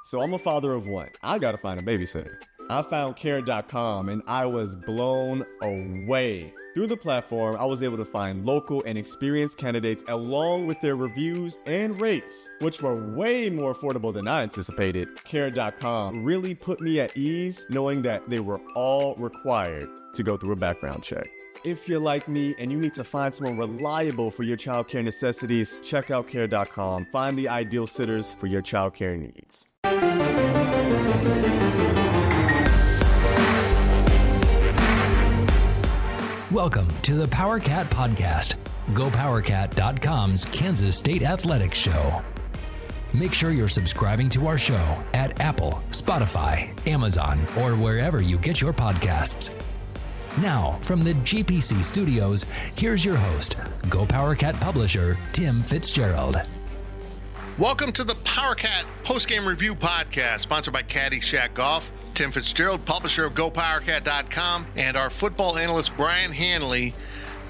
So I'm a father of one. I gotta find a babysitter. I found care.com and I was blown away. Through the platform, I was able to find local and experienced candidates along with their reviews and rates, which were way more affordable than I anticipated. Care.com really put me at ease knowing that they were all required to go through a background check. If you're like me and you need to find someone reliable for your childcare necessities, check out care.com. Find the ideal sitters for your childcare needs. Welcome to the Powercat Podcast, GoPowercat.com's Kansas State Athletics Show. Make sure you're subscribing to our show at Apple, Spotify, Amazon, or wherever you get your podcasts. Now, from the GPC studios, here's your host, GoPowercat publisher, Tim Fitzgerald. Welcome to the Powercat Postgame Review Podcast, sponsored by Caddyshack Golf. Tim Fitzgerald, publisher of GoPowercat.com, and our football analyst, Brien Hanley,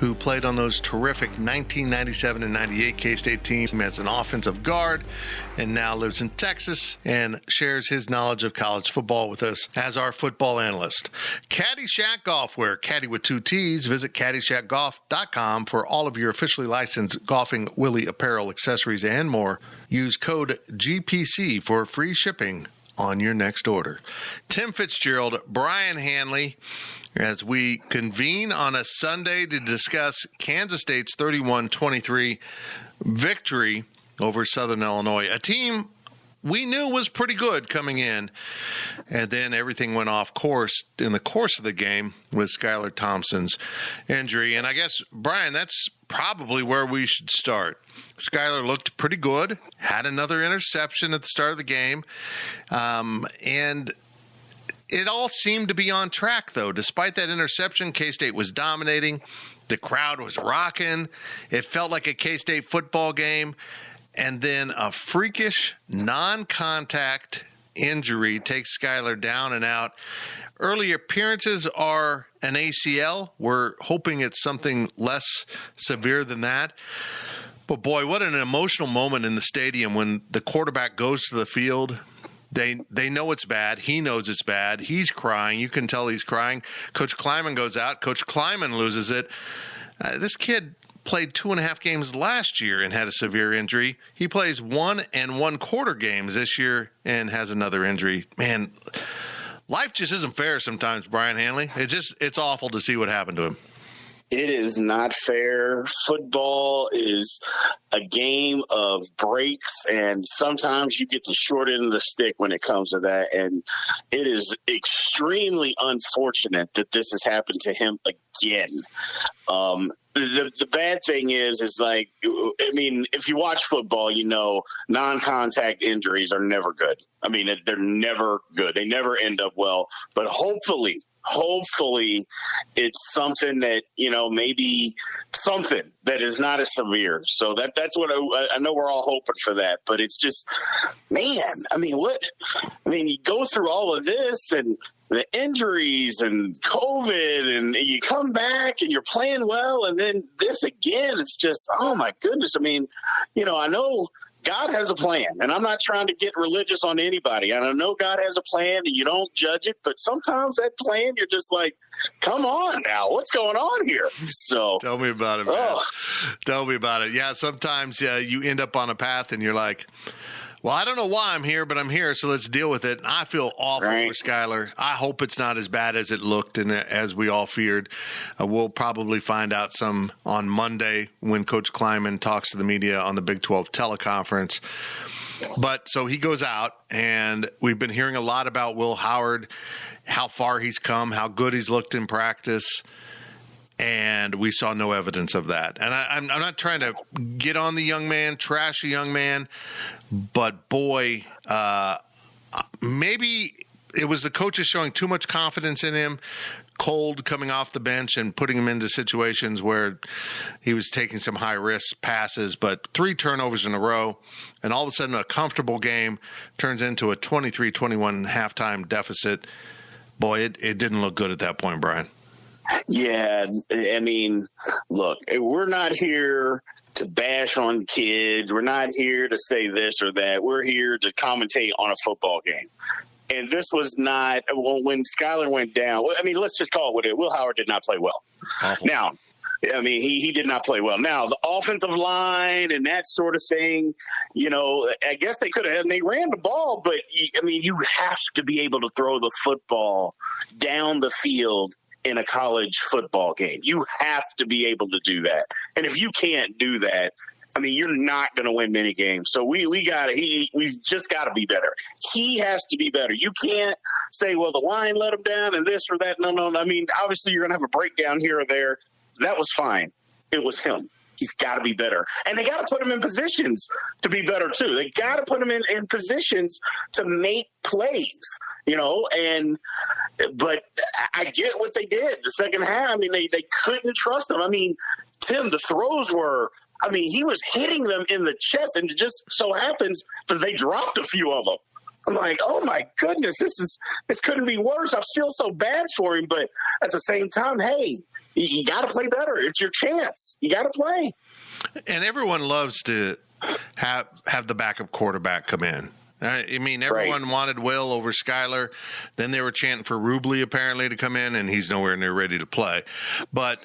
who played on those terrific 1997 and 98 K-State teams as an offensive guard and now lives in Texas and shares his knowledge of college football with us as our football analyst. Caddyshack Golf, where caddy with two T's. Visit caddyshackgolf.com for all of your officially licensed golfing Willie apparel, accessories, and more. Use code GPC for free shipping on your next order. Tim Fitzgerald, Brien Hanley, as we convene on a Sunday to discuss Kansas State's 31-23 victory over Southern Illinois, a team we knew was pretty good coming in, and then everything went off course in the course of the game with Skylar Thompson's injury. And I guess, Brien, that's probably where we should start. Skylar looked pretty good, had another interception at the start of the game, and it all seemed to be on track, though. Despite that interception, K-State was dominating. The crowd was rocking. It felt like a K-State football game. And then a freakish non-contact injury takes Skylar down and out. Early appearances are an ACL. We're hoping it's something less severe than that. But boy, what an emotional moment in the stadium when the quarterback goes to the field. They know it's bad. He knows it's bad. He's crying. You can tell he's crying. Coach Kleiman goes out. Coach Kleiman loses it. This kid played 2.5 games last year and had a severe injury. He plays 1 1/4 games this year and has another injury. Man, life just isn't fair sometimes, Brien Hanley. It's awful to see what happened to him. It is not fair. Football is a game of breaks, and sometimes you get the short end of the stick when it comes to that. And it is extremely unfortunate that this has happened to him again. The bad thing is like, I mean, if you watch football, you know, non-contact injuries are never good. I mean, they're never good. They never end up well. But hopefully it's something that, you know, maybe something that is not as severe. So that's what I know we're all hoping for that. But it's just, man, you go through all of this and the injuries and COVID, and you come back and you're playing well, and then this again, it's just, oh my goodness. I mean, you know, I know God has a plan, and I'm not trying to get religious on anybody. And I know God has a plan, and you don't judge it, but sometimes that plan, you're just like, come on now, what's going on here? So tell me about it, man. Tell me about it. Yeah, sometimes you end up on a path, and you're like, well, I don't know why I'm here, but I'm here, so let's deal with it. And I feel awful for Skylar. I hope it's not as bad as it looked and as we all feared. We'll probably find out some on Monday when Coach Kleiman talks to the media on the Big 12 teleconference. But so he goes out, and we've been hearing a lot about Will Howard, how far he's come, how good he's looked in practice. And we saw no evidence of that. And I'm not trying to get on the young man, trash a young man, but boy, maybe it was the coaches showing too much confidence in him, cold coming off the bench and putting him into situations where he was taking some high-risk passes, but 3 turnovers in a row, and all of a sudden a comfortable game turns into a 23-21 halftime deficit. Boy, it didn't look good at that point, Brien. Yeah, I mean, look, we're not here to bash on kids. We're not here to say this or that. We're here to commentate on a football game. And this was not, when Skylar went down, I mean, let's just call it what it is. Will Howard did not play well. Awful. Now, I mean, he did not play well. Now, the offensive line and that sort of thing, you know, I guess they could have, and they ran the ball, but, I mean, you have to be able to throw the football down the field in a college football game. You have to be able to do that. And if you can't do that, I mean, you're not going to win many games. So we've just got to be better. He has to be better. You can't say, well, the line let him down and this or that. No. I mean, obviously you're going to have a breakdown here or there. That was fine. It was him. He's got to be better. And they got to put him in positions to be better, too. They got to put him in positions to make plays, you know. But I get what they did the second half. I mean, they couldn't trust him. I mean, Tim, the throws were – I mean, he was hitting them in the chest, and it just so happens that they dropped a few of them. I'm like, oh, my goodness, this couldn't be worse. I feel so bad for him. But at the same time, hey, you got to play better. It's your chance. You got to play. And everyone loves to have the backup quarterback come in. I mean, everyone wanted Will over Skylar. Then they were chanting for Rubley, apparently, to come in, and he's nowhere near ready to play. But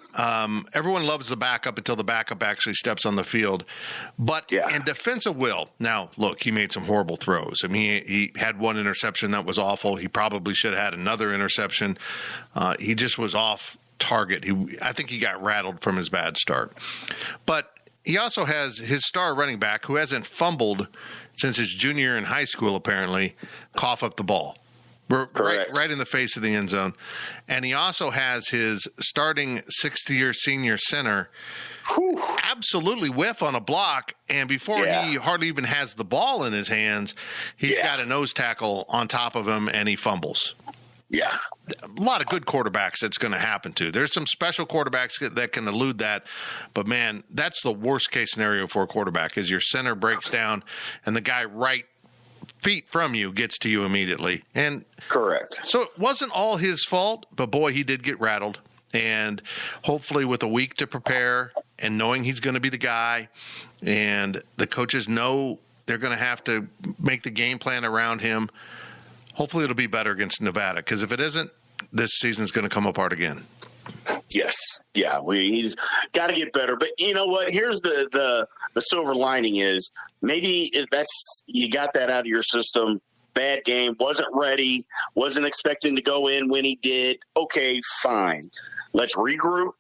everyone loves the backup until the backup actually steps on the field. But in defense of Will, now, look, he made some horrible throws. I mean, he had one interception that was awful. He probably should have had another interception. He just was off target. I think he got rattled from his bad start. But he also has his star running back, who hasn't fumbled since his junior year in high school, apparently, cough up the ball. Right in the face of the end zone. And he also has his starting sixth-year senior center absolutely whiff on a block, and before he hardly even has the ball in his hands, he's got a nose tackle on top of him, and he fumbles. Yeah. A lot of good quarterbacks that's going to happen to. There's some special quarterbacks that can elude that, but, man, that's the worst-case scenario for a quarterback is your center breaks down and the guy right feet from you gets to you immediately. And correct. So it wasn't all his fault, but, boy, he did get rattled. And hopefully with a week to prepare and knowing he's going to be the guy and the coaches know they're going to have to make the game plan around him, hopefully it'll be better against Nevada, because if it isn't, this season's going to come apart again. Yes. Yeah, he's got to get better. But you know what? Here's the silver lining is maybe you got that out of your system. Bad game, wasn't ready, wasn't expecting to go in when he did. Okay, fine. Let's regroup.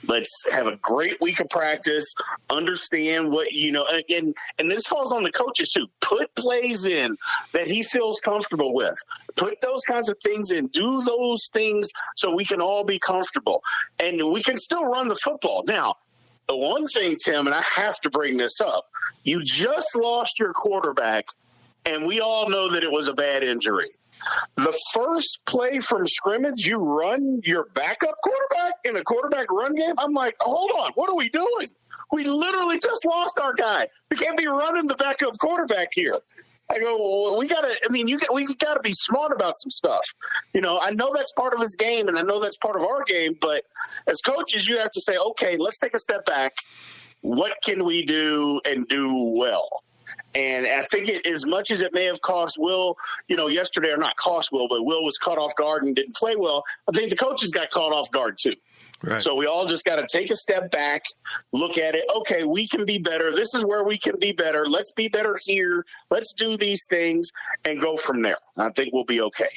Let's have a great week of practice, understand what, you know, and this falls on the coaches too. Put plays in that he feels comfortable with. Put those kinds of things in. Do those things so we can all be comfortable. And we can still run the football. Now, the one thing, Tim, and I have to bring this up, you just lost your quarterback, and we all know that it was a bad injury. The first play from scrimmage, you run your backup quarterback in a quarterback run game? I'm like, hold on, what are we doing? We literally just lost our guy. We can't be running the backup quarterback here. I go, well, we got to be smart about some stuff. You know, I know that's part of his game, and I know that's part of our game, but as coaches, you have to say, okay, let's take a step back. What can we do and do well? And I think as much as it may have cost Will, you know, yesterday, or not cost Will, but Will was caught off guard and didn't play well, I think the coaches got caught off guard too. Right. So we all just got to take a step back, look at it. Okay, we can be better. This is where we can be better. Let's be better here. Let's do these things and go from there. I think we'll be okay.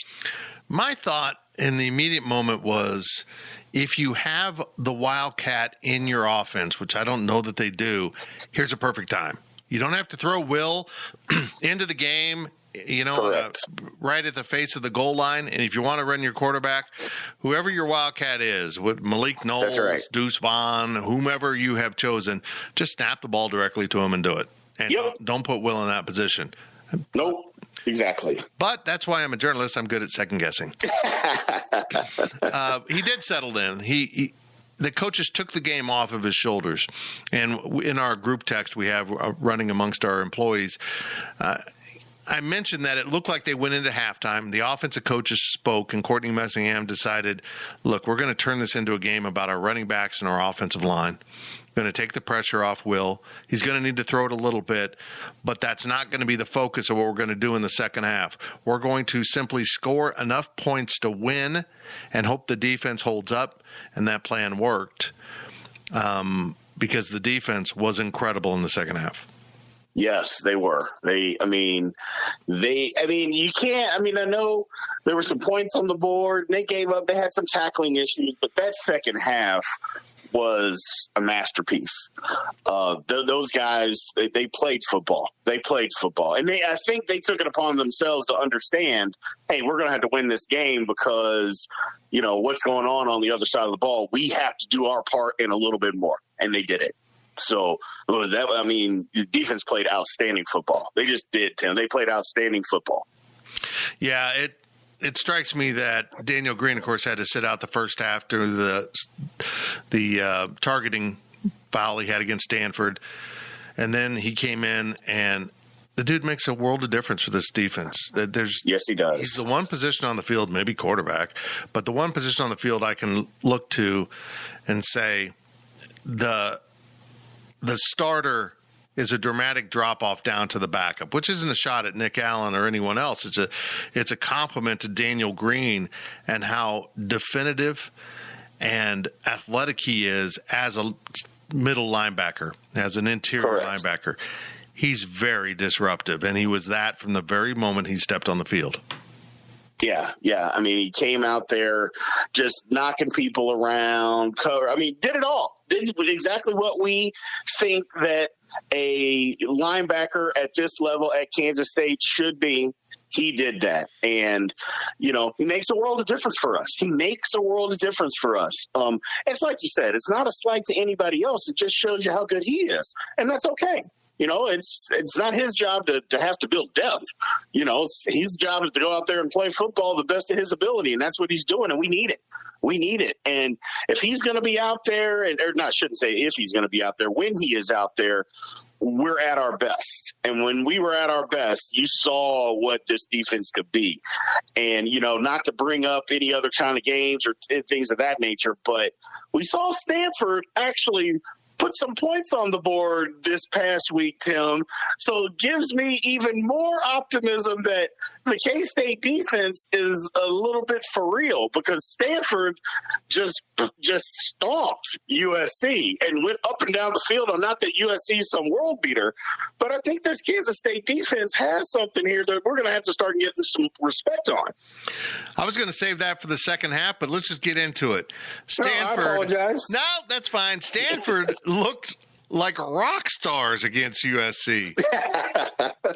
My thought in the immediate moment was, if you have the Wildcat in your offense, which I don't know that they do, here's a perfect time. You don't have to throw Will into the game, you know, right at the face of the goal line. And if you want to run your quarterback, whoever your Wildcat is, with Malik Knowles, Deuce Vaughn, whomever you have chosen, just snap the ball directly to him and do it. And don't put Will in that position. Nope. Exactly. But that's why I'm a journalist. I'm good at second guessing. He did settle in. The coaches took the game off of his shoulders. And in our group text we have running amongst our employees, I mentioned that it looked like they went into halftime. The offensive coaches spoke, and Courtney Messingham decided, look, we're going to turn this into a game about our running backs and our offensive line. Going to take the pressure off Will. He's going to need to throw it a little bit, but that's not going to be the focus of what we're going to do in the second half. We're going to simply score enough points to win and hope the defense holds up, and that plan worked because the defense was incredible in the second half. Yes, they were. You can't, I know there were some points on the board and they gave up. They had some tackling issues, but that second half was a masterpiece. Those guys, they played football. And I think they took it upon themselves to understand, hey, we're going to have to win this game because, what's going on the other side of the ball. We have to do our part and a little bit more. And they did it. So the defense played outstanding football. They just did, Tim. They played outstanding football. Yeah, it strikes me that Daniel Green, of course, had to sit out the first half due to the targeting foul he had against Stanford. And then he came in, and the dude makes a world of difference for this defense. Yes, he does. He's the one position on the field, maybe quarterback, but the one position on the field I can look to and say the starter is a dramatic drop-off down to the backup, which isn't a shot at Nick Allen or anyone else. It's a compliment to Daniel Green and how definitive and athletic he is as a middle linebacker, as an interior linebacker. He's very disruptive, and he was that from the very moment he stepped on the field. Yeah. He came out there just knocking people around, did it all. Did exactly what we think that a linebacker at this level at Kansas State should be. He did that. And, he makes a world of difference for us. It's like you said, it's not a slight to anybody else. It just shows you how good he is. And that's okay. It's not his job to have to build depth. His job is to go out there and play football the best of his ability, and that's what he's doing, and we need it. And if he's going to be out there, I shouldn't say if he's going to be out there, when he is out there, we're at our best. And when we were at our best, you saw what this defense could be. And, not to bring up any other kind of games or things of that nature, but we saw Stanford actually put some points on the board this past week, Tim. So it gives me even more optimism that the K-State defense is a little bit for real, because Stanford just stomped USC and went up and down the field. Not that USC is some world beater, but I think this Kansas State defense has something here that we're going to have to start getting some respect on. I was going to save that for the second half, but let's just get into it. Stanford. No, I apologize. No, that's fine. Stanford looked like rock stars against USC.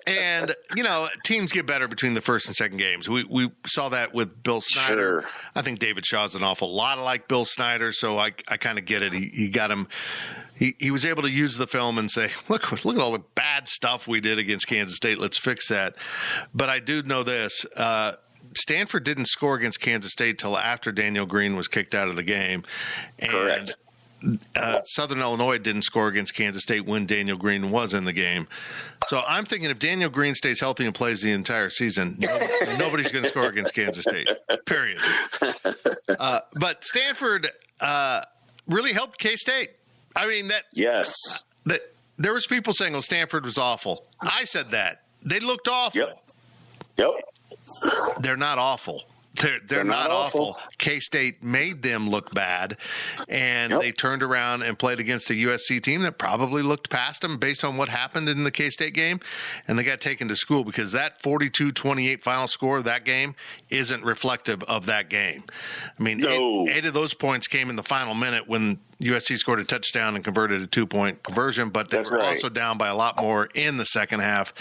And, teams get better between the first and second games. We saw that with Bill Snyder. Sure. I think David Shaw's an awful lot like Bill Snyder, so I kind of get it. He got him. He was able to use the film and say, look at all the bad stuff we did against Kansas State. Let's fix that. But I do know this. Stanford didn't score against Kansas State till after Daniel Green was kicked out of the game. And correct. Southern Illinois didn't score against Kansas State when Daniel Green was in the game. So I'm thinking if Daniel Green stays healthy and plays the entire season, nobody's going to score against Kansas State, period. But Stanford really helped K-State. Yes. There was people saying, Stanford was awful. I said that. They looked awful. Yep. They're not awful. They're not awful. K-State made them look bad, and they turned around and played against a USC team that probably looked past them based on what happened in the K-State game, and they got taken to school because that 42-28 final score of that game isn't reflective of that game. Eight of those points came in the final minute when USC scored a touchdown and converted a 2-point conversion, but they were also down by a lot more in the second half.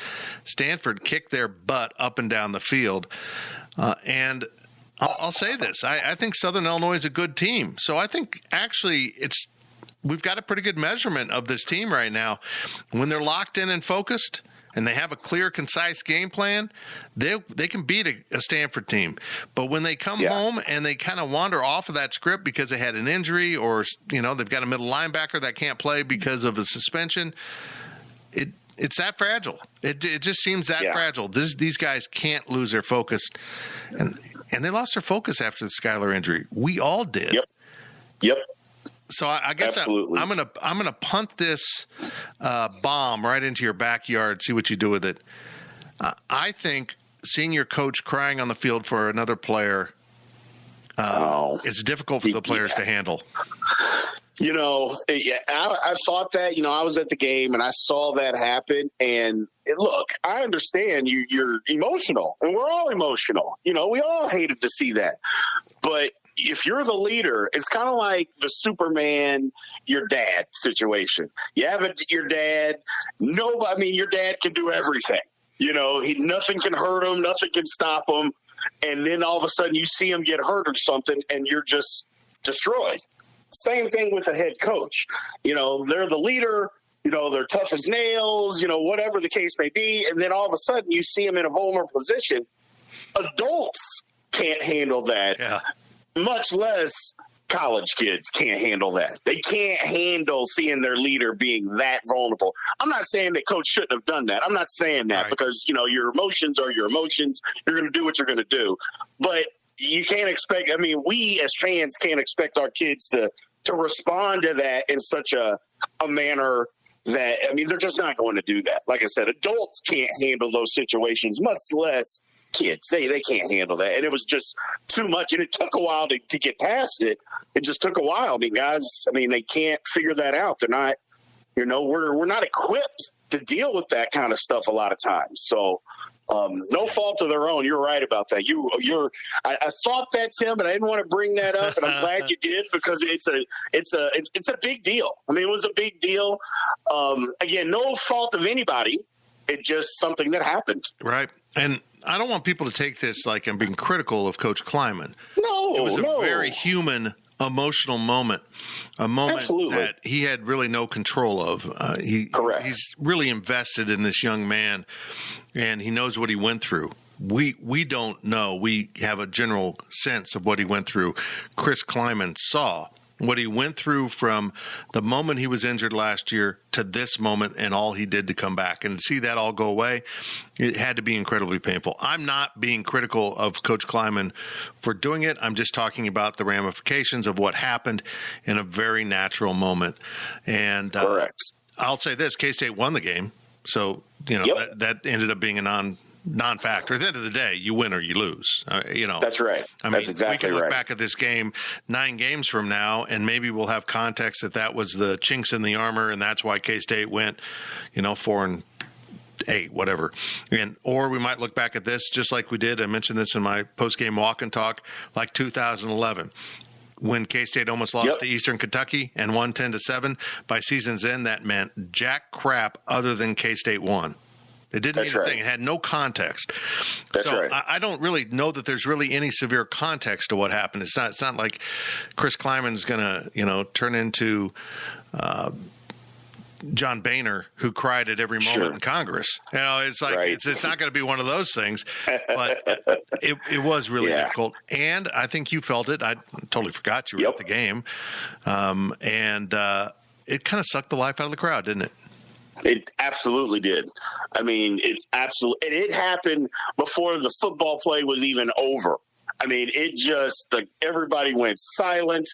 Stanford kicked their butt up and down the field, and I'll say this. I think Southern Illinois is a good team. So I think actually we've got a pretty good measurement of this team right now. When they're locked in and focused and they have a clear, concise game plan, they can beat a Stanford team. But when they come home and they kind of wander off of that script because they had an injury or, they've got a middle linebacker that can't play because of a suspension, it's that fragile. It just seems that fragile. These guys can't lose their focus, and they lost their focus after the Skylar injury. We all did. Yep. So I guess I'm gonna punt this bomb right into your backyard. See what you do with it. I think seeing your coach crying on the field for another player is difficult for the players to handle. I thought that. I was at the game and I saw that happen. And look, I understand you're emotional, and we're all emotional. We all hated to see that, but if you're the leader, it's kind of like the Superman, your dad situation. You have your dad. Your dad can do everything. Nothing can hurt him. Nothing can stop him. And then all of a sudden you see him get hurt or something and you're just destroyed. Same thing with a head coach. They're the leader. They're tough as nails, whatever the case may be. And then all of a sudden you see them in a vulnerable position. Adults can't handle that. Yeah. Much less college kids can't handle that. They can't handle seeing their leader being that vulnerable. I'm not saying that coach shouldn't have done that. I'm not saying that because, your emotions are your emotions. You're going to do what you're going to do. But you can't expect, we as fans can't expect our kids to respond to that in such a manner that, they're just not going to do that. Like I said, adults can't handle those situations, much less kids. They can't handle that. And it was just too much. And it took a while to get past it. It just took a while. Guys, they can't figure that out. They're not, we're not equipped to deal with that kind of stuff a lot of times. So, no fault of their own. You're right about that. I thought that, Tim, but I didn't want to bring that up, and I'm glad you did because it's a big deal. It was a big deal. Again, no fault of anybody. It's just something that happened. Right. And I don't want people to take this like I'm being critical of Coach Kleiman. No, it was a very human, emotional moment, a moment Absolutely. That he had really no control of. Correct. He's really invested in this young man, and he knows what he went through. We don't know. We have a general sense of what he went through. Chris Kleiman saw what he went through from the moment he was injured last year to this moment and all he did to come back. And see that all go away, it had to be incredibly painful. I'm not being critical of Coach Kleiman for doing it. I'm just talking about the ramifications of what happened in a very natural moment. And Correct. I'll say this, K-State won the game. So, that ended up being a non-factor. At the end of the day, you win or you lose. That's right. That's exactly right. We can look back at this game 9 games from now, and maybe we'll have context that was the chinks in the armor, and that's why K-State went, 4-8, whatever. Or we might look back at this just like we did. I mentioned this in my post-game walk and talk, like 2011. When K-State almost lost to Eastern Kentucky and won 10-7 by season's end, that meant jack crap other than K-State won. It didn't mean a thing. It had no context. That's right. I don't really know that there's really any severe context to what happened. It's not like Chris Kleiman's going to, turn into John Boehner, who cried at every moment in Congress. It's like it's not going to be one of those things. But it was really difficult, and I think you felt it. I totally forgot you were at the game, and it kind of sucked the life out of the crowd, didn't it? It absolutely did. It happened before the football play was even over. It just everybody went silent.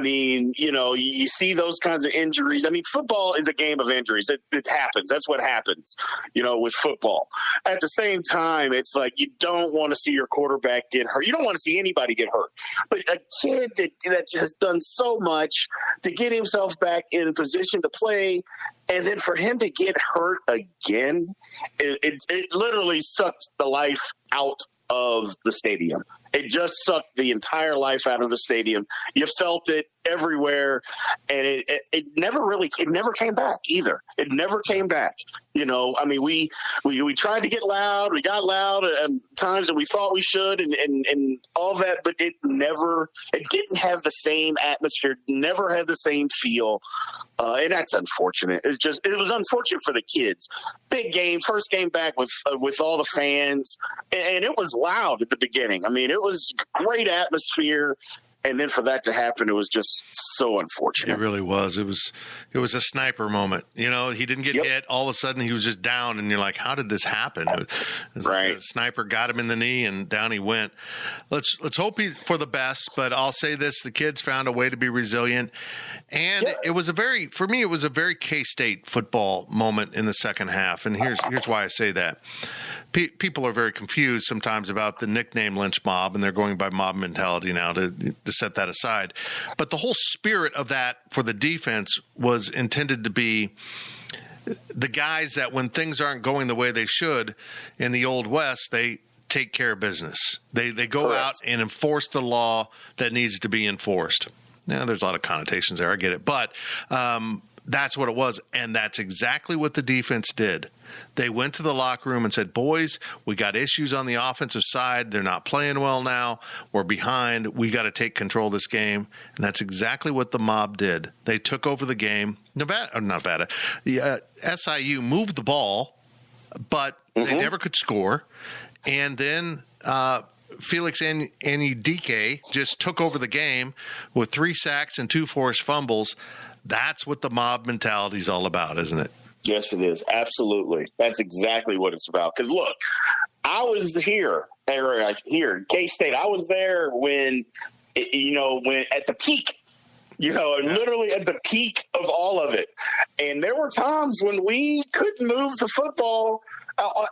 You see those kinds of injuries. Football is a game of injuries. It happens. That's what happens, with football. At the same time, it's like you don't want to see your quarterback get hurt. You don't want to see anybody get hurt. But a kid that has done so much to get himself back in position to play, and then for him to get hurt again, it literally sucked the life out of the stadium. It just sucked the entire life out of the stadium. You felt it everywhere, and it never came back either. It never came back. We tried to get loud. We got loud at times that we thought we should, and all that, but it didn't have the same atmosphere, never had the same feel, and that's unfortunate. It was unfortunate for the kids. Big game, first game back with all the fans, and it was loud at the beginning. It was great atmosphere. And then for that to happen, it was just so unfortunate. It really was. It was a sniper moment. You know, he didn't get hit. All of a sudden, he was just down, and you're like, how did this happen? It was right. Like the sniper got him in the knee, and down he went. Let's hope he's for the best, but I'll say this. The kids found a way to be resilient. And it was for me, it was a very K-State football moment in the second half. And here's why I say that. People are very confused sometimes about the nickname lynch mob, and they're going by mob mentality now to set that aside. But the whole spirit of that for the defense was intended to be the guys that when things aren't going the way they should in the Old West, they take care of business. They go out and enforce the law that needs to be enforced. Now, there's a lot of connotations there. I get it. But that's what it was, and that's exactly what the defense did. They went to the locker room and said, boys, we got issues on the offensive side. They're not playing well now. We're behind. We got to take control of this game. And that's exactly what the mob did. They took over the game. SIU moved the ball, but they never could score. And then Felix Anudike just took over the game with 3 sacks and 2 forced fumbles. That's what the mob mentality is all about, isn't it? Yes, it is. Absolutely. That's exactly what it's about. Because, look, I was here in K-State. I was there when at the peak, literally at the peak of all of it. And there were times when we couldn't move the football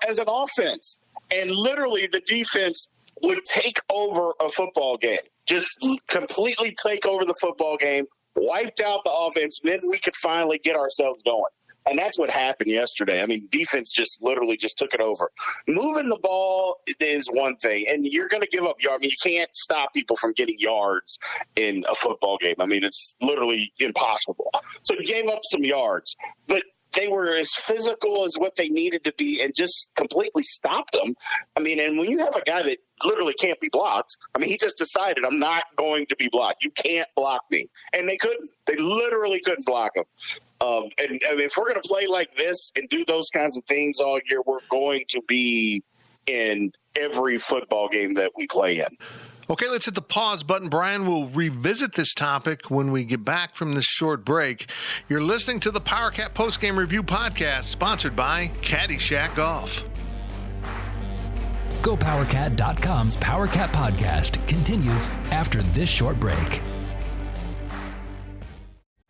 as an offense. And literally the defense would take over a football game, just completely take over the football game, wiped out the offense, then we could finally get ourselves going. And that's what happened yesterday. I mean, defense just literally just took it over. Moving the ball is one thing, and you're going to give up yards. I mean, you can't stop people from getting yards in a football game. I mean, it's literally impossible. So you gave up some yards, but they were as physical as what they needed to be and just completely stopped them. I mean, and when you have a guy that literally can't be blocked, I mean, he just decided, I'm not going to be blocked. You can't block me. And they couldn't. They literally couldn't block him. And I mean, if we're going to play like this and do those kinds of things all year, we're going to be in every football game that we play in. Okay, let's hit the pause button. Brien will revisit this topic when we get back from this short break. You're listening to the Powercat Postgame Review Podcast, sponsored by Caddyshack Golf. GoPowercat.com's Powercat Podcast continues after this short break.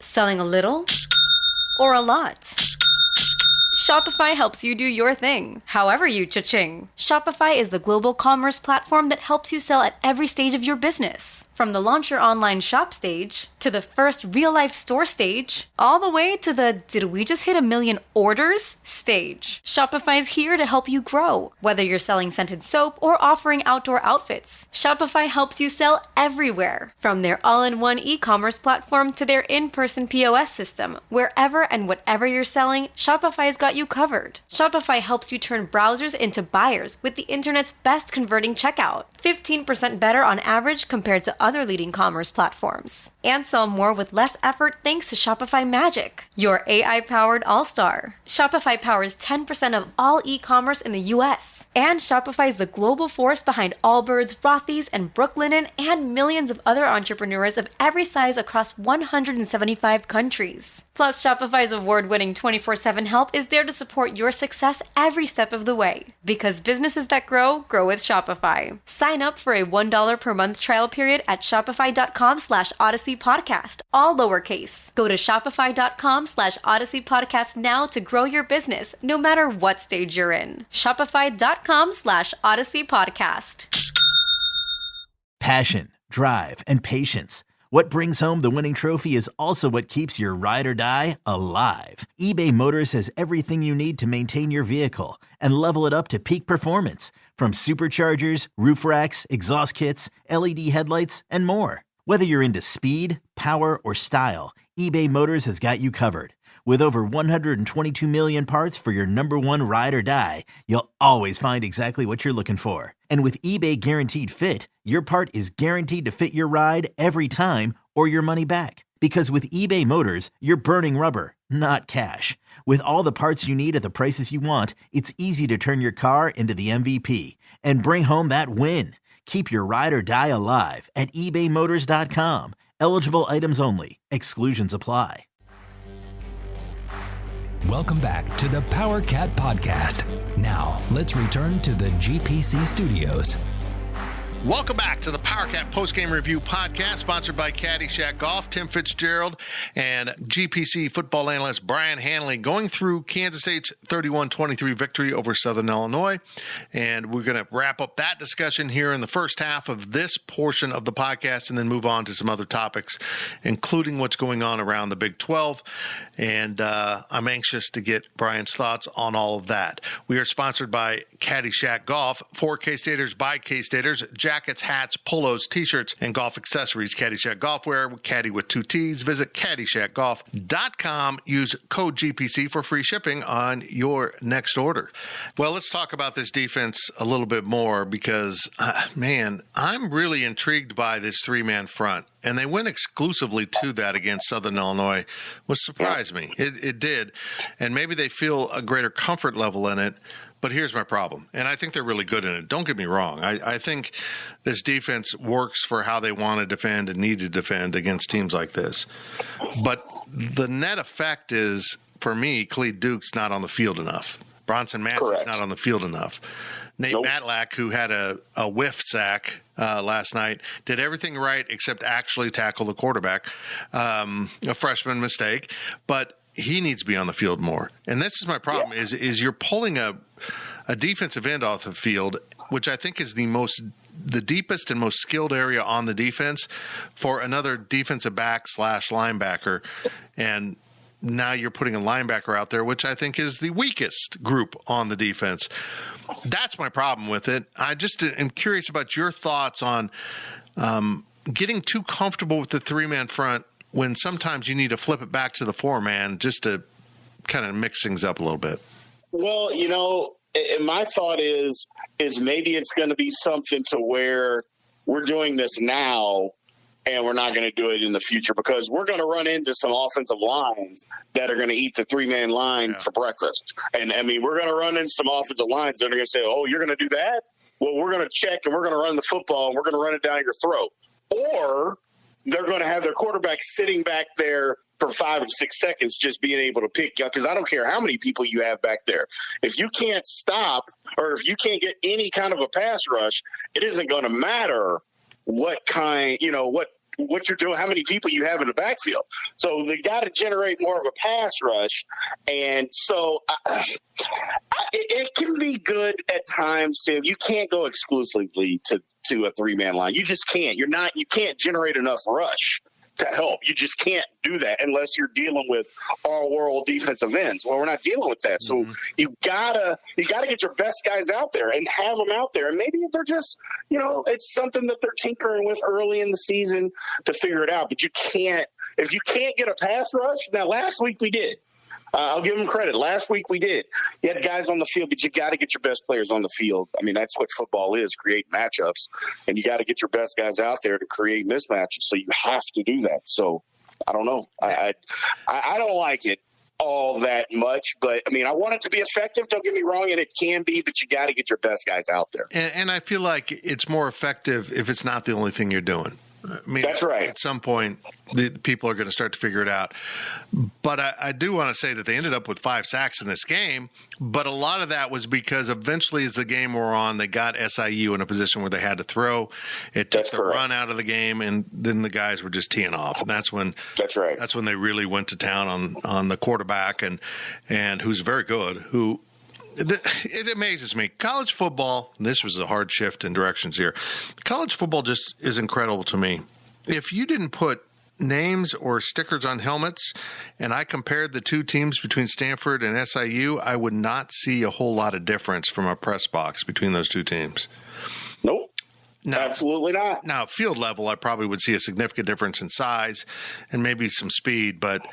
Selling a little or a lot? Shopify helps you do your thing, however you cha-ching. Shopify is the global commerce platform that helps you sell at every stage of your business. From the launch your online shop stage, to the first real-life store stage, all the way to the did we just hit 1 million orders stage. Shopify's here to help you grow. Whether you're selling scented soap or offering outdoor outfits, Shopify helps you sell everywhere. From their all-in-one e-commerce platform to their in-person POS system, wherever and whatever you're selling, Shopify's got you covered. Shopify helps you turn browsers into buyers with the internet's best converting checkout. 15% better on average compared to other leading commerce platforms. And sell more with less effort thanks to Shopify Magic, your AI-powered all-star. Shopify powers 10% of all e-commerce in the US. And Shopify is the global force behind Allbirds, Rothy's, and Brooklinen, and millions of other entrepreneurs of every size across 175 countries. Plus, Shopify's award-winning 24/7 help is there to support your success every step of the way. Because businesses that grow with Shopify. Sign up for a $1 per month trial period at shopify.com/Odyssey Podcast, all lowercase. Go to shopify.com/Odyssey Podcast now to grow your business, no matter what stage you're in. Shopify.com/Odyssey Podcast. Passion, drive, and patience. What brings home the winning trophy is also what keeps your ride or die alive. eBay Motors has everything you need to maintain your vehicle and level it up to peak performance, from superchargers, roof racks, exhaust kits, LED headlights, and more. Whether you're into speed, power, or style, eBay Motors has got you covered. With over 122 million parts for your number one ride or die, you'll always find exactly what you're looking for. And with eBay Guaranteed Fit, your part is guaranteed to fit your ride every time or your money back. Because with eBay Motors, you're burning rubber, not cash. With all the parts you need at the prices you want, it's easy to turn your car into the MVP and bring home that win. Keep your ride or die alive at ebaymotors.com. Eligible items only. Exclusions apply. Welcome back to the Powercat Podcast. Now, let's return to the GPC studios. Welcome back to the Powercat Postgame Review Podcast, sponsored by Caddyshack Golf. Tim Fitzgerald and GPC football analyst Brien Hanley going through Kansas State's 31-23 victory over Southern Illinois. And we're going to wrap up that discussion here in the first half of this portion of the podcast and then move on to some other topics, including what's going on around the Big 12. And I'm anxious to get Brian's thoughts on all of that. We are sponsored by Caddyshack Golf, for K-Staters by K-Staters, jackets, hats, polos, t-shirts, and golf accessories. Caddyshack Golfwear, caddy with 2 T's. Visit caddyshackgolf.com. Use code GPC for free shipping on your next order. Well, let's talk about this defense a little bit more because, man, I'm really intrigued by this three-man front. And they went exclusively to that against Southern Illinois, which surprised me. It did. And maybe they feel a greater comfort level in it. But here's my problem, and I think they're really good in it. Don't get me wrong. I think this defense works for how they want to defend and need to defend against teams like this. But the net effect is, for me, Khalid Duke's not on the field enough. Bronson Massey's not on the field enough. Nate Matlack, who had a whiff sack last night, did everything right except actually tackle the quarterback. A freshman mistake. But he needs to be on the field more. And this is my problem, is you're pulling a defensive end off the field, which I think is the deepest and most skilled area on the defense, for another defensive back / linebacker. And now you're putting a linebacker out there, which I think is the weakest group on the defense. That's my problem with it. I just am curious about your thoughts on getting too comfortable with the three-man front when sometimes you need to flip it back to the four-man just to kind of mix things up a little bit. Well, my thought is maybe it's going to be something to where we're doing this now and we're not going to do it in the future because we're going to run into some offensive lines that are going to eat the three-man line for breakfast. And, I mean, we're going to run into some offensive lines that are going to say, oh, you're going to do that? Well, we're going to check and we're going to run the football and we're going to run it down your throat. Or they're going to have their quarterback sitting back there for 5 or 6 seconds just being able to pick you up, because I don't care how many people you have back there. If you can't stop or if you can't get any kind of a pass rush, it isn't going to matter what kind, what you're doing, how many people you have in the backfield. So they got to generate more of a pass rush. And so it can be good at times, Tim. You can't go exclusively to a three-man line. You just can't. You can't generate enough rush to help. You just can't do that unless you're dealing with all-world defensive ends. Well, we're not dealing with that. So you gotta get your best guys out there and have them out there. And maybe they're just, it's something that they're tinkering with early in the season to figure it out. But if you can't get a pass rush, now last week we did. I'll give them credit. Last week we did. You had guys on the field, but you got to get your best players on the field. I mean, that's what football is, create matchups. And you got to get your best guys out there to create mismatches. So you have to do that. So I don't know. I don't like it all that much. But, I mean, I want it to be effective. Don't get me wrong, and it can be, but you got to get your best guys out there. And I feel like it's more effective if it's not the only thing you're doing. I mean, that's right. At some point, the people are going to start to figure it out. But I do want to say that they ended up with 5 sacks in this game. But a lot of that was because eventually, as the game wore on, they got SIU in a position where they had to throw. It took the run out of the game, and then the guys were just teeing off. And that's when That's when they really went to town on the quarterback, and who's very good. It amazes me. College football, and this was a hard shift in directions here. College football just is incredible to me. If you didn't put names or stickers on helmets, and I compared the two teams between Stanford and SIU, I would not see a whole lot of difference from a press box between those two teams. Nope. No, absolutely not. Now, field level, I probably would see a significant difference in size and maybe some speed, but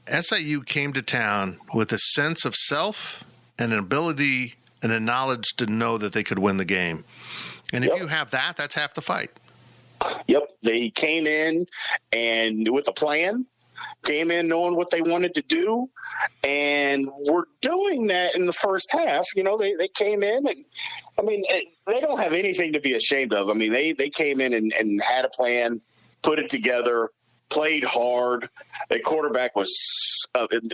SIU came to town with a sense of self and an ability and a knowledge to know that they could win the game. And if you have that, that's half the fight. Yep. They came in and with a plan. came in knowing what they wanted to do, and we're doing that in the first half. You know, they came in, and I mean, they don't have anything to be ashamed of. I mean, they came in and had a plan, put it together, played hard. The quarterback was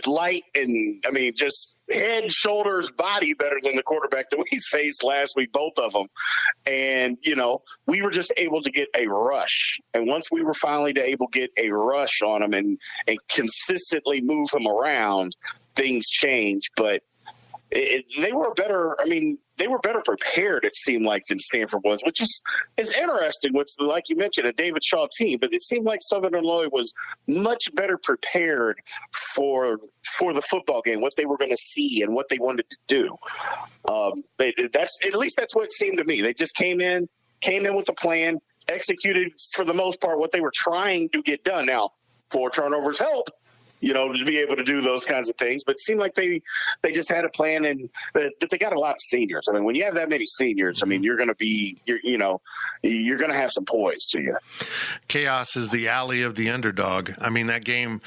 light and, I mean, just head, shoulders, body better than the quarterback that we faced last week, both of them. And, you know, we were just able to get a rush. And once we were finally able to get a rush on him and consistently move him around, things changed. But they were better prepared, it seemed like, than Stanford was, which is interesting with, like you mentioned, a David Shaw team. But it seemed like Southern Illinois was much better prepared for the football game, what they were going to see and what they wanted to do. At least that's what it seemed to me. They just came in with a plan, executed for the most part what they were trying to get done. Now, 4 turnovers help, you know, to be able to do those kinds of things. But it seemed like they just had a plan, and that they got a lot of seniors. I mean, when you have that many seniors, I mean, you're going to have some poise to you. Chaos is the alley of the underdog. I mean, that game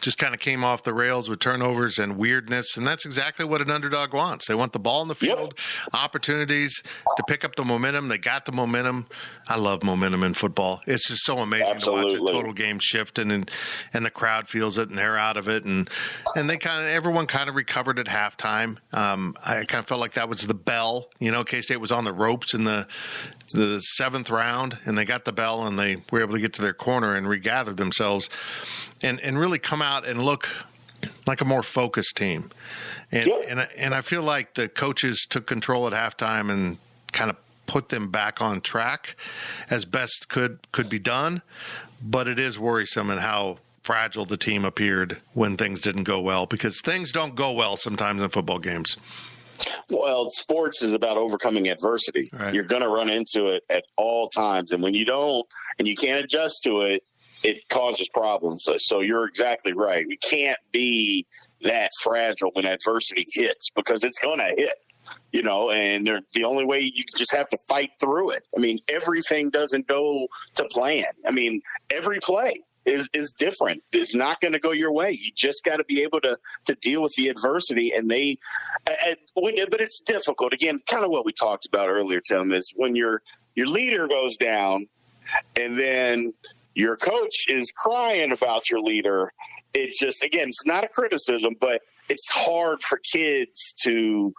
just kind of came off the rails with turnovers and weirdness, and that's exactly what an underdog wants. They want the ball in the field, opportunities to pick up the momentum. They got the momentum. I love momentum in football. It's just so amazing to watch a total game shift, and the crowd feels it, and they're out of it, and everyone kind of recovered at halftime. I kind of felt like that was the bell. You know, K-State was on the ropes in the 7th round, and they got the bell, and they were able to get to their corner and regather themselves and really come out and look like a more focused team. And I feel like the coaches took control at halftime and kind of put them back on track as best could be done. But it is worrisome in how fragile the team appeared when things didn't go well, because things don't go well sometimes in football games. Well, sports is about overcoming adversity. Right. You're going to run into it at all times. And when you don't, and you can't adjust to it, it causes problems. So you're exactly right. We can't be that fragile when adversity hits, because it's going to hit, you know, and the only way, you just have to fight through it. I mean, everything doesn't go to plan. I mean, every play is different. It's not going to go your way. You just got to be able to deal with the adversity. And but it's difficult. Again, kind of what we talked about earlier, Tim, is when your leader goes down and then your coach is crying about your leader. It just, again, it's not a criticism, but it's hard for kids to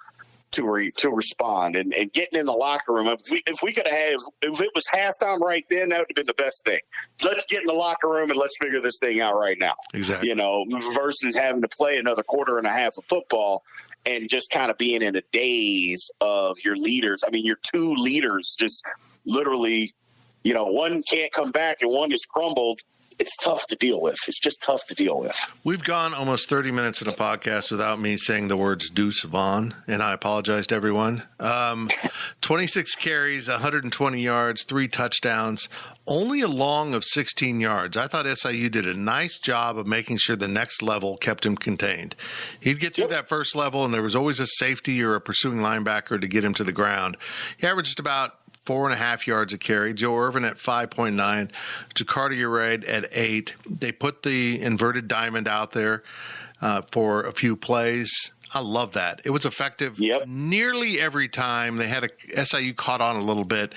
respond and getting in the locker room. If it was halftime right then, that would have been the best thing. Let's get in the locker room and let's figure this thing out right now. Exactly. You know, versus having to play another quarter and a half of football and just kind of being in a daze of your leaders. I mean, your 2 leaders just literally, you know, one can't come back and one is crumbled. It's tough to deal with. It's just tough to deal with. We've gone almost 30 minutes in a podcast without me saying the words Deuce Vaughn, and I apologize to everyone. 26 carries, 120 yards, 3 touchdowns, only a long of 16 yards. I thought SIU did a nice job of making sure the next level kept him contained. He'd get through that first level, and there was always a safety or a pursuing linebacker to get him to the ground. He averaged about 4.5 yards a carry. Joe Irvin at 5.9. Jacardi Uraid at 8. They put the inverted diamond out there for a few plays. I love that. It was effective nearly every time. They had SIU caught on a little bit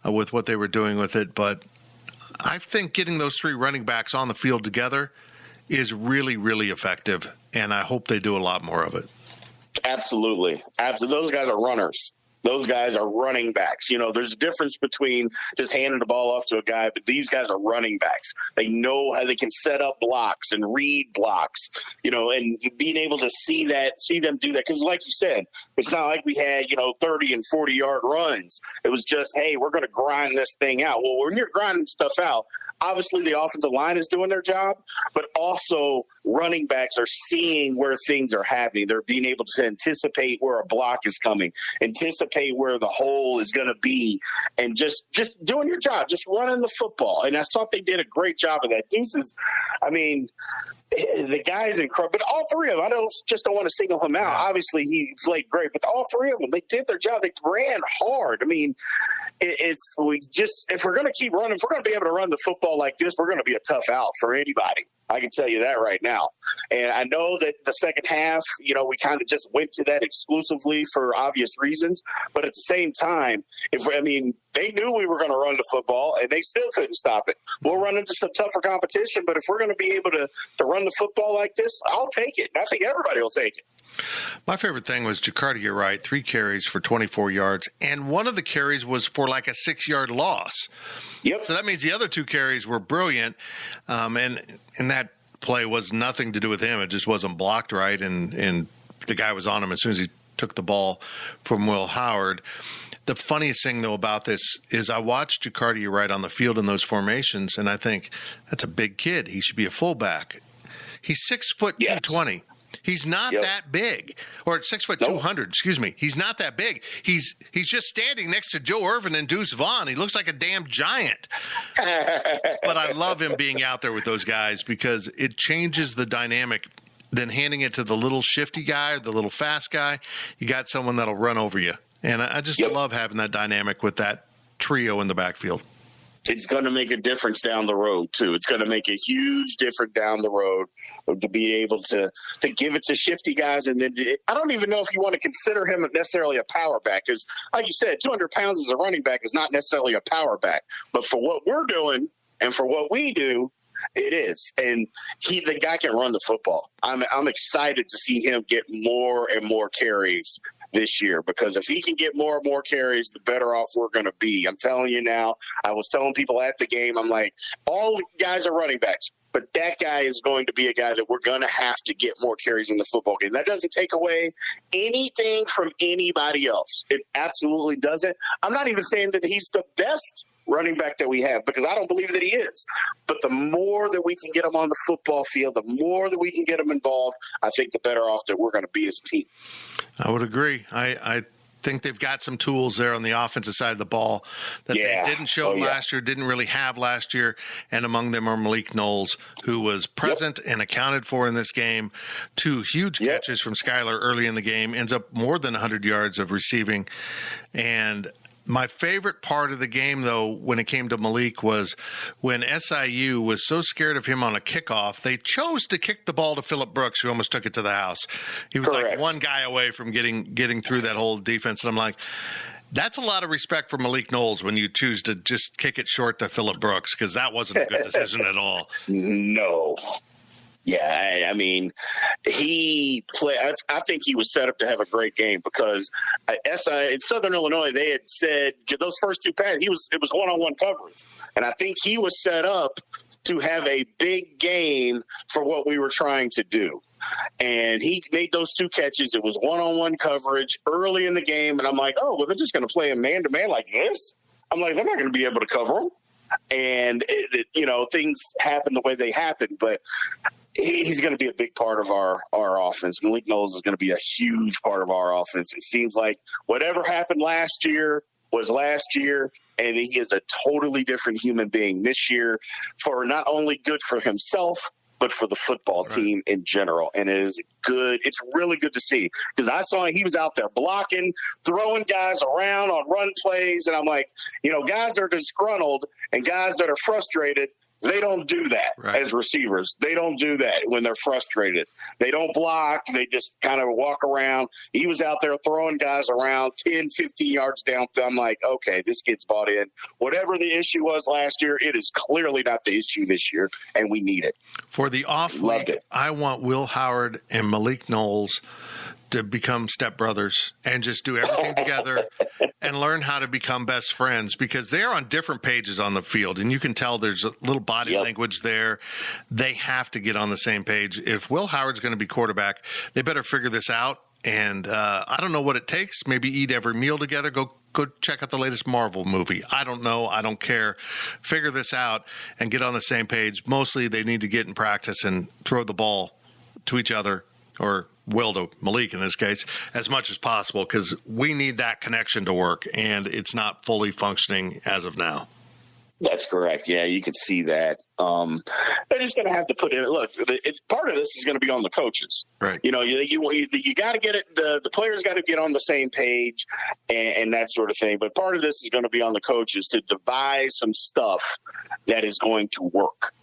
with what they were doing with it, but I think getting those 3 running backs on the field together is really, really effective, and I hope they do a lot more of it. Absolutely. Those guys are runners. Those guys are running backs. You know, there's a difference between just handing the ball off to a guy, but these guys are running backs. They know how they can set up blocks and read blocks, you know, and being able to see them do that. Because like you said, it's not like we had, 30 and 40-yard runs. It was just, hey, we're going to grind this thing out. Well, when you're grinding stuff out, obviously the offensive line is doing their job, but also running backs are seeing where things are happening. They're being able to anticipate where a block is coming, anticipate where the hole is going to be, and just doing your job, just running the football. And I thought they did a great job of that. Deuces, I mean, the guy's incredible, but all 3 of them, I don't want to single him out. Obviously, he played great, but all 3 of them, they did their job. They ran hard. I mean, if we're going to keep running, if we're going to be able to run the football like this, we're going to be a tough out for anybody. I can tell you that right now. And I know that the second half, we kind of just went to that exclusively for obvious reasons. But at the same time, they knew we were going to run the football, and they still couldn't stop it. We'll run into some tougher competition, but if we're going to be able to run the football like this, I'll take it. And I think everybody will take it. My favorite thing was Jacardi, you're right, 3 carries for 24 yards, and one of the carries was for like a 6-yard loss. Yep. So that means the other 2 carries were brilliant, and that play was nothing to do with him. It just wasn't blocked right, and the guy was on him as soon as he took the ball from Will Howard. The funniest thing, though, about this is I watched Jacardi right on the field in those formations, and I think that's a big kid. He should be a fullback. He's 6 foot 220. He's not that big, or 6 foot 200. Excuse me. He's not that big. He's just standing next to Joe Irvin and Deuce Vaughn. He looks like a damn giant. But I love him being out there with those guys because it changes the dynamic. Then handing it to the little shifty guy, or the little fast guy, you got someone that'll run over you. And I just love having that dynamic with that trio in the backfield. It's going to make a difference down the road, too. It's going to make a huge difference down the road to be able to give it to shifty guys. And then I don't even know if you want to consider him necessarily a power back because, like you said, 200 pounds as a running back is not necessarily a power back. But for what we're doing and for what we do, it is. And the guy can run the football. I'm excited to see him get more and more carries this year, because if he can get more and more carries, the better off we're going to be. I'm telling you now, I was telling people at the game, I'm like, all guys are running backs, but that guy is going to be a guy that we're going to have to get more carries in the football game. That doesn't take away anything from anybody else. It absolutely doesn't. I'm not even saying that he's the best running back that we have, because I don't believe that he is. But the more that we can get him on the football field, the more that we can get him involved, I think the better off that we're going to be as a team. I would agree. I think they've got some tools there on the offensive side of the ball that they didn't show last year, didn't really have last year, and among them are Malik Knowles, who was present and accounted for in this game. 2 huge catches from Skylar early in the game, ends up more than 100 yards of receiving. And my favorite part of the game, though, when it came to Malik, was when SIU was so scared of him on a kickoff, they chose to kick the ball to Phillip Brooks, who almost took it to the house. He was like one guy away from getting through that whole defense. And I'm like, that's a lot of respect for Malik Knowles when you choose to just kick it short to Phillip Brooks, because that wasn't a good decision at all. No. Yeah, I mean, he played. I think he was set up to have a great game because in Southern Illinois, they had said those first 2 passes, it was one-on-one coverage, and I think he was set up to have a big game for what we were trying to do. And he made those 2 catches. It was one-on-one coverage early in the game, and I'm like, oh, well, they're just going to play him man-to-man like this? I'm like, they're not going to be able to cover him. And, things happen the way they happen, but he's going to be a big part of our offense. Malik Knowles is going to be a huge part of our offense. It seems like whatever happened last year was last year, and he is a totally different human being this year, for not only good for himself, but for the football team in general. And it is good. It's really good to see, because I saw he was out there blocking, throwing guys around on run plays. And I'm like, guys that are disgruntled and guys that are frustrated, they don't do that as receivers. They don't do that when they're frustrated. They don't block. They just kind of walk around. He was out there throwing guys around 10, 15 yards down. I'm like, okay, this kid's bought in. Whatever the issue was last year, it is clearly not the issue this year, and we need it. For the off week, I want Will Howard and Malik Knowles to become stepbrothers and just do everything together and learn how to become best friends, because they're on different pages on the field, and you can tell there's a little body language there. They have to get on the same page. If Will Howard's going to be quarterback, they better figure this out. And I don't know what it takes. Maybe eat every meal together. Go check out the latest Marvel movie. I don't know. I don't care. Figure this out and get on the same page. Mostly they need to get in practice and throw the ball to each other, or Will to Malik in this case, as much as possible, because we need that connection to work, and it's not fully functioning as of now. That's correct. Yeah, you can see that. They're just going to have to put in. Look, part of this is going to be on the coaches. Right. You got to get it. The players got to get on the same page and that sort of thing. But part of this is going to be on the coaches to devise some stuff that is going to work.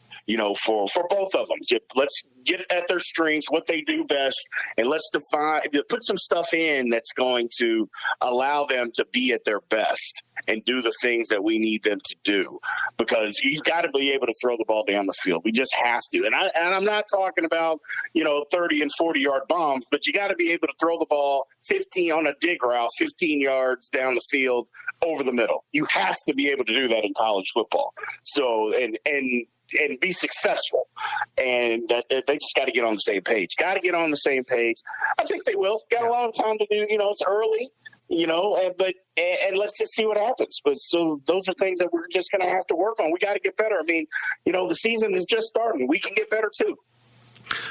for both of them. Let's get at their strengths, what they do best, and let's put some stuff in that's going to allow them to be at their best and do the things that we need them to do, because you've got to be able to throw the ball down the field. We just have to. And I'm not talking about, 30 and 40-yard bombs, but you got to be able to throw the ball 15 on a dig route, 15 yards down the field over the middle. You have to be able to do that in college football. So, and be successful. And they just got to get on the same page. I think they will. Got a lot of time to do. It's early, and let's just see what happens. But so those are things that we're just going to have to work on. We got to get better. I mean, the season is just starting. We can get better too.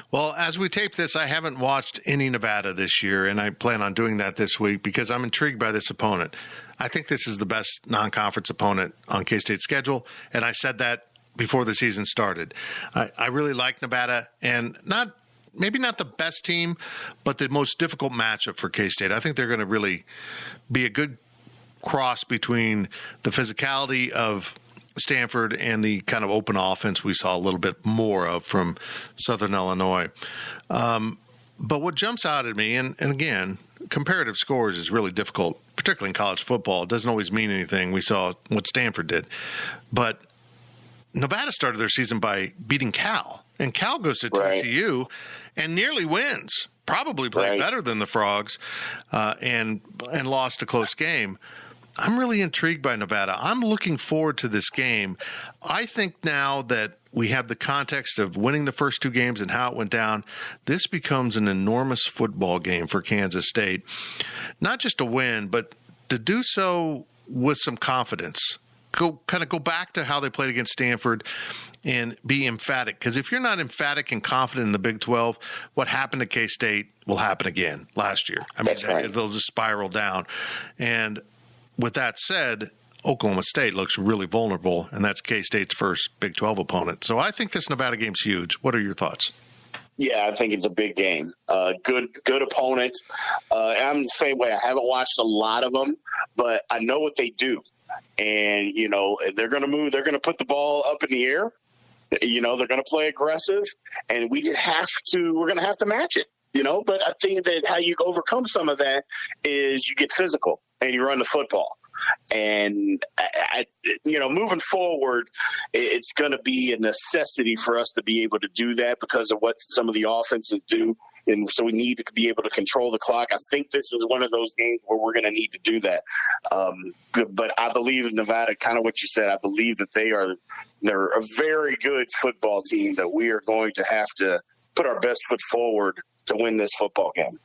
Well, as we tape this, I haven't watched any Nevada this year, and I plan on doing that this week because I'm intrigued by this opponent. I think this is the best non-conference opponent on K-State's schedule, and I said that before the season started. I really like Nevada, and maybe not the best team, but the most difficult matchup for K-State. I think they're going to really be a good cross between the physicality of Stanford and the kind of open offense we saw a little bit more of from Southern Illinois. But what jumps out at me, and again, comparative scores is really difficult, particularly in college football. It doesn't always mean anything. We saw what Stanford did. But Nevada started their season by beating Cal, and Cal goes to TCU and nearly wins, probably played better than the Frogs, and lost a close game. I'm really intrigued by Nevada. I'm looking forward to this game. I think now that we have the context of winning the first two games and how it went down, this becomes an enormous football game for Kansas State. Not just to win, but to do so with some confidence. Go back to how they played against Stanford and be emphatic. Because if you're not emphatic and confident in the Big 12, what happened to K-State will happen again last year. They'll just spiral down. And with that said, Oklahoma State looks really vulnerable, and that's K-State's first Big 12 opponent. So I think this Nevada game's huge. What are your thoughts? Yeah, I think it's a big game. Good opponent. I'm the same way. I haven't watched a lot of them, but I know what they do. And, they're going to move. They're going to put the ball up in the air. They're going to play aggressive, and we're going to have to match it. But I think that how you overcome some of that is you get physical and you run the football. And, moving forward, it's going to be a necessity for us to be able to do that because of what some of the offenses do. And so we need to be able to control the clock. I think this is one of those games where we're going to need to do that. But I believe Nevada, kind of what you said, I believe that they're a very good football team that we are going to have to put our best foot forward to win this football game.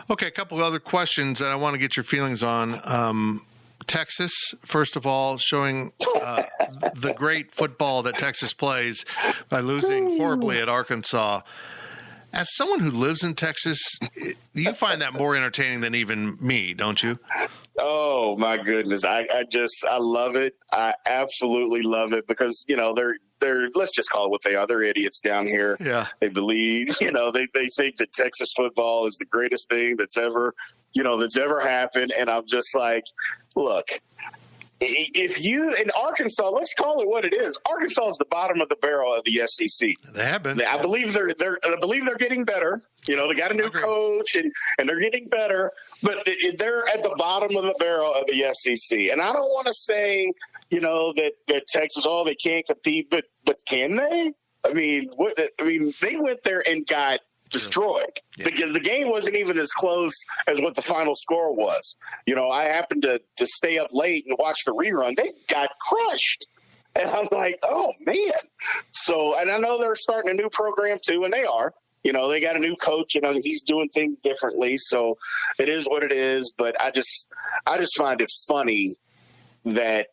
Okay, a couple of other questions that I want to get your feelings on. Texas, first of all, showing the great football that Texas plays by losing horribly at Arkansas. As someone who lives in Texas, you find that more entertaining than even me, don't you? Oh, my goodness. I love it. I absolutely love it because, they're let's just call it what they are. They're idiots down here. Yeah. They believe, they think that Texas football is the greatest thing that's ever happened. And I'm just like, look, if you in Arkansas, let's call it what it is. Arkansas is the bottom of the barrel of the SEC. They have been. I believe they're getting better. They got a new coach and they're getting better, but they're at the bottom of the barrel of the SEC. And I don't want to say, that Texas, they can't compete, but can they? I mean, they went there and got destroyed because the game wasn't even as close as what the final score was. I happened to stay up late and watch the rerun. They got crushed. And I'm like, oh, man. So, and I know they're starting a new program too, and they are. They got a new coach, he's doing things differently. So it is what it is. But I just find it funny that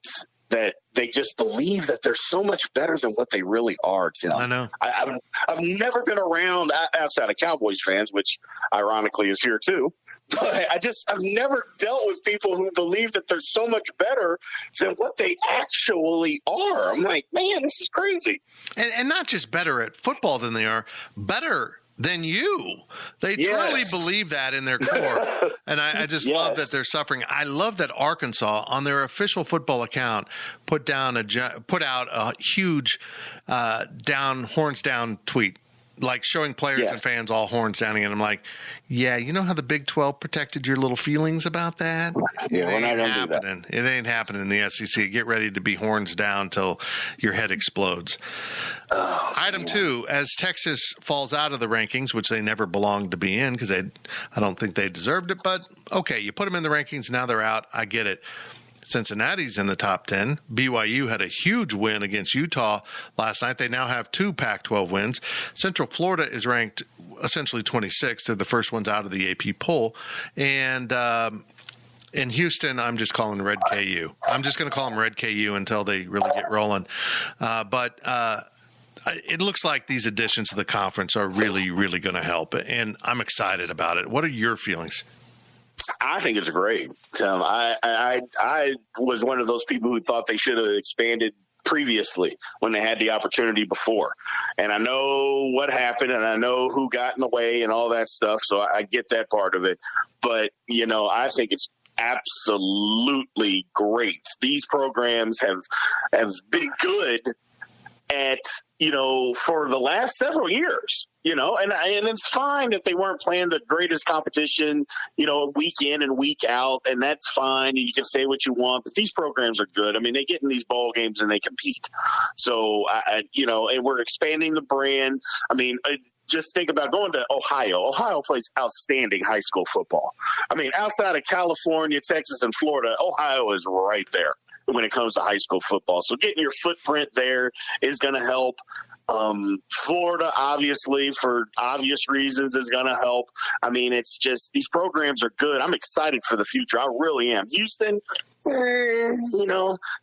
they just believe that they're so much better than what they really are, Tim. I know. I've never been around outside of Cowboys fans, which ironically is here too. But I've never dealt with people who believe that they're so much better than what they actually are. I'm like, man, this is crazy. And not just better at football than they are, better than you. They truly believe that in their core. And I just love that they're suffering. I love that Arkansas, on their official football account, put out a huge horns down tweet, like showing players and fans all horns downing. And I'm like, yeah, you know how the Big 12 protected your little feelings about that? Yeah, it ain't happening. It ain't happening in the SEC. Get ready to be horns down till your head explodes. Item 2, as Texas falls out of the rankings, which they never belonged to be in because I don't think they deserved it, but okay, you put them in the rankings, now they're out. I get it. Cincinnati's in the top 10. BYU had a huge win against Utah last night. They now have 2 Pac-12 wins. Central Florida is ranked essentially 26th. They're the first ones out of the AP poll. And in Houston, I'm just calling Red KU. I'm just going to call them Red KU until they really get rolling. But it looks like these additions to the conference are really, really going to help. And I'm excited about it. What are your feelings? I think it's great, Tim. I was one of those people who thought they should have expanded previously when they had the opportunity before. And I know what happened and I know who got in the way and all that stuff. So I get that part of it. But, I think it's absolutely great. These programs have been good at, for the last several years, and it's fine that they weren't playing the greatest competition, week in and week out, and that's fine. And you can say what you want, but these programs are good. I mean, they get in these ball games and they compete. So, and we're expanding the brand. I mean, just think about going to Ohio. Ohio plays outstanding high school football. I mean, outside of California, Texas, and Florida, Ohio is right there when it comes to high school football. So getting your footprint there is going to help. Florida, obviously, for obvious reasons, is going to help. I mean, it's just these programs are good. I'm excited for the future. I really am. Houston, they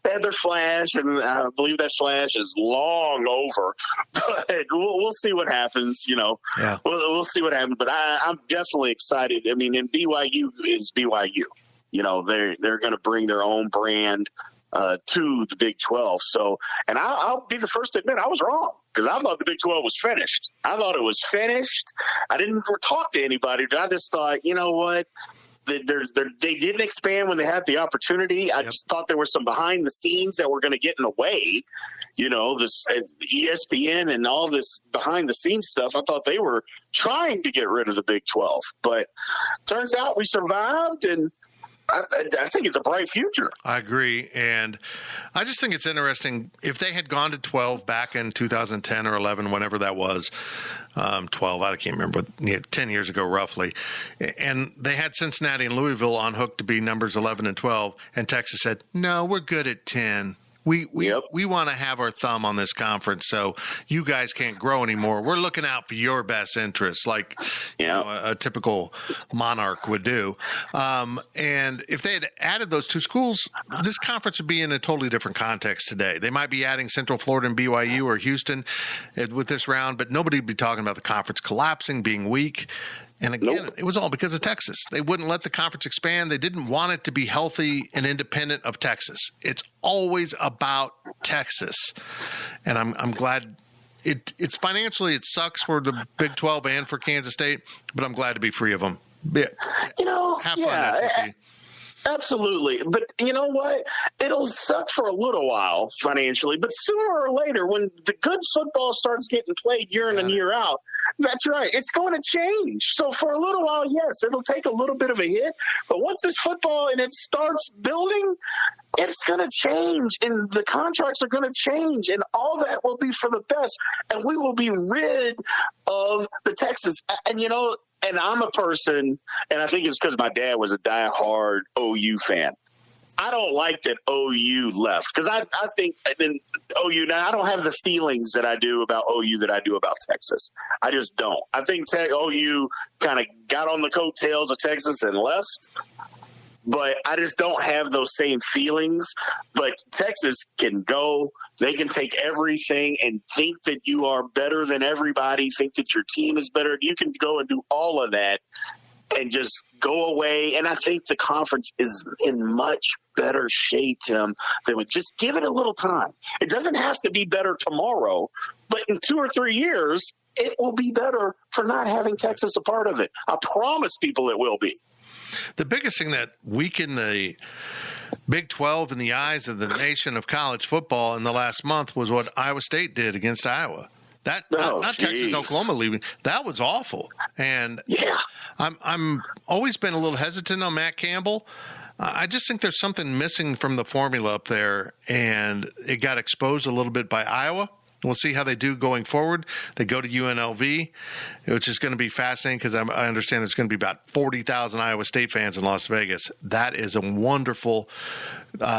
had their flash, and I believe that flash is long over. But we'll see what happens. We'll see what happens. But I'm definitely excited. I mean, and BYU is BYU. They're going to bring their own brand to the Big 12. So, and I'll be the first to admit I was wrong because I thought the Big 12 was finished. I thought it was finished. I didn't talk to anybody, but I just thought, you know what? They didn't expand when they had the opportunity. I just thought there were some behind the scenes that were going to get in the way. This ESPN and all this behind the scenes stuff. I thought they were trying to get rid of the Big 12, but turns out we survived, and I think it's a bright future. I agree. And I just think it's interesting. If they had gone to 12 back in 2010 or 11, whenever that was, 12, I can't remember, 10 years ago roughly, and they had Cincinnati and Louisville on hook to be numbers 11 and 12, and Texas said, no, we're good at 10. We want to have our thumb on this conference, so you guys can't grow anymore. We're looking out for your best interests, like a typical monarch would do. And if they had added those 2 schools, this conference would be in a totally different context today. They might be adding Central Florida and BYU or Houston with this round, but nobody would be talking about the conference collapsing, being weak. And again, It was all because of Texas. They wouldn't let the conference expand. They didn't want it to be healthy and independent of Texas. It's always about Texas. And I'm glad it's financially, it sucks for the Big 12 and for Kansas State, but I'm glad to be free of them. Have fun, SEC. Absolutely. But you know what? It'll suck for a little while financially, but sooner or later, when the good football starts getting played year in and year out, that's right, it's going to change. So for a little while, yes, it'll take a little bit of a hit, but once this football and it starts building, it's going to change, and the contracts are going to change, and all that will be for the best, and we will be rid of the Texas. And I'm a person, and I think it's because my dad was a diehard OU fan. I don't like that OU left because I think OU, now I don't have the feelings that I do about OU that I do about Texas. I just don't. I think OU kind of got on the coattails of Texas and left. But I just don't have those same feelings. But Texas can go. They can take everything and think that you are better than everybody, think that your team is better. You can go and do all of that and just go away. And I think the conference is in much better shape, Tim, than would just give it a little time. It doesn't have to be better tomorrow, but in 2 or 3 years, it will be better for not having Texas a part of it. I promise people it will be. The biggest thing that weakened the Big 12 in the eyes of the nation of college football in the last month was what Iowa State did against Iowa. Not Texas and Oklahoma leaving. That was awful. And yeah, I'm always been a little hesitant on Matt Campbell. I just think there's something missing from the formula up there, and it got exposed a little bit by Iowa. We'll see how they do going forward. They go to UNLV, which is going to be fascinating because I understand there's going to be about 40,000 Iowa State fans in Las Vegas. That is a wonderful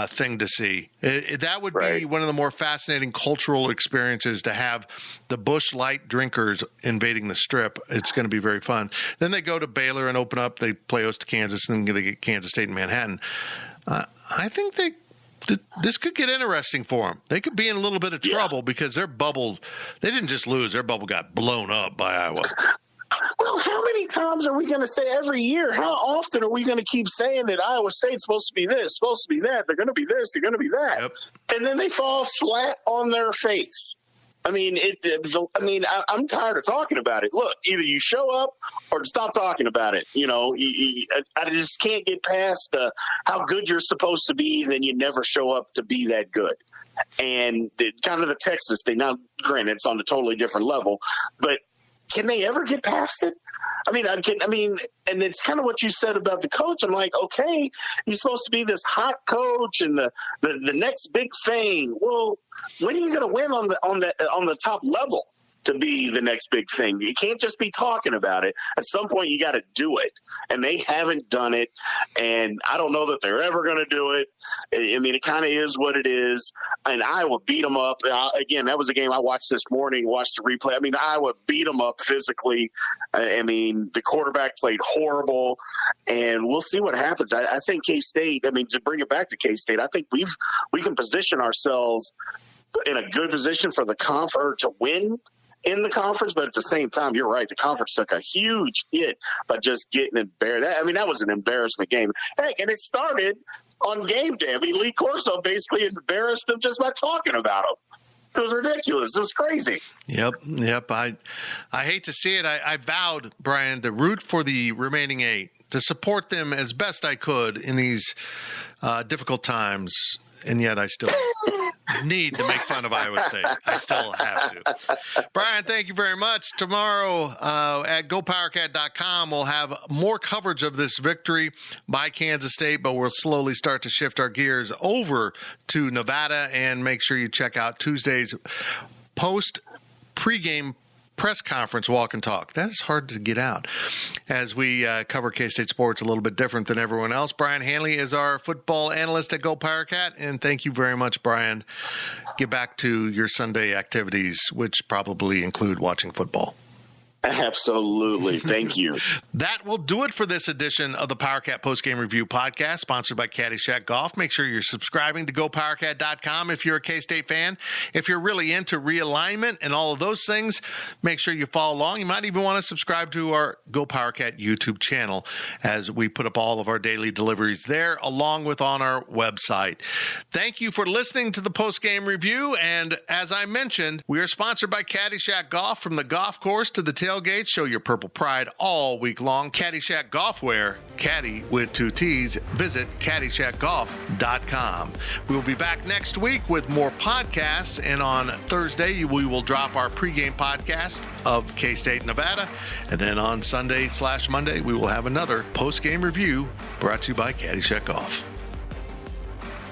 thing to see. That would be one of the more fascinating cultural experiences, to have the Busch Light drinkers invading the Strip. It's going to be very fun. Then they go to Baylor and open up. They play host to Kansas, and then they get Kansas State and Manhattan. I think this could get interesting for them. They could be in a little bit of trouble because their bubble, they didn't just lose, their bubble got blown up by Iowa. Well, how many times are we going to say every year? How often are we going to keep saying that Iowa State's supposed to be this, supposed to be that, they're going to be this, they're going to be that? Yep. And then they fall flat on their face. I mean, I'm tired of talking about it. Look, either you show up or stop talking about it. You know, I just can't get past how good you're supposed to be, and then you never show up to be that good. And kind of the Texas thing. Now, granted, it's on a totally different level, but can they ever get past it? I mean, and it's kind of what you said about the coach. I'm like, okay, he's supposed to be this hot coach and the next big thing. Well, when are you going to win on the top level to be the next big thing? You can't just be talking about it. At some point, you got to do it, and they haven't done it. And I don't know that they're ever going to do it. I mean, it kind of is what it is. And Iowa beat them up. Again, that was a game I watched this morning, watched the replay. I mean, Iowa beat them up physically. I mean, the quarterback played horrible, and we'll see what happens. I think K-State, I mean, to bring it back to K-State, I think we can position ourselves in a good position for the conference to win in the conference, but at the same time, you're right. The conference took a huge hit by just getting embarrassed. I mean, that was an embarrassment game. Heck, and it started on game day. I mean, Lee Corso basically embarrassed them just by talking about him. It was ridiculous. It was crazy. Yep. I hate to see it. I vowed, Brian, to root for the remaining 8, to support them as best I could in these difficult times. And yet I still need to make fun of Iowa State. I still have to. Brian, thank you very much. Tomorrow at GoPowercat.com, we'll have more coverage of this victory by Kansas State, but we'll slowly start to shift our gears over to Nevada, and make sure you check out Tuesday's pregame press conference walk and talk. That is hard to get out as we cover K-State sports a little bit different than everyone else. Brien Hanley is our football analyst at GoPowercat, and thank you very much, Brian. Get back to your Sunday activities, which probably include watching football. Absolutely. Thank you. That will do it for this edition of the Powercat Postgame Review Podcast, sponsored by Caddyshack Golf. Make sure you're subscribing to GoPowercat.com if you're a K-State fan. If you're really into realignment and all of those things, make sure you follow along. You might even want to subscribe to our GoPowercat YouTube channel, as we put up all of our daily deliveries there, along with on our website. Thank you for listening to the Postgame Review. And as I mentioned, we are sponsored by Caddyshack Golf. From the golf course to the tailgate, show your purple pride all week long. Caddyshack Golfwear, caddy with 2 T's. Visit caddyshackgolf.com. We will be back next week with more podcasts, and on Thursday we will drop our pregame podcast of K-State Nevada, and then on Sunday/Monday we will have another postgame review brought to you by Caddyshack Golf.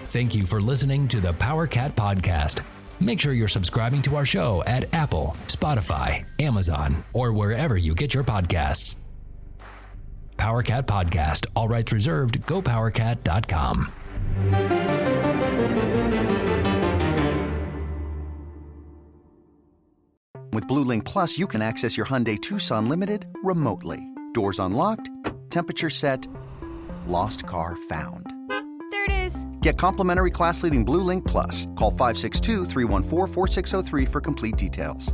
Thank you for listening to the Powercat Podcast. Make sure you're subscribing to our show at Apple, Spotify, Amazon, or wherever you get your podcasts. Powercat Podcast. All rights reserved. GoPowercat.com. With Blue Link Plus, you can access your Hyundai Tucson Limited remotely. Doors unlocked, temperature set, lost car found. There it is. Get complimentary class-leading Blue Link Plus. Call 562-314-4603 for complete details.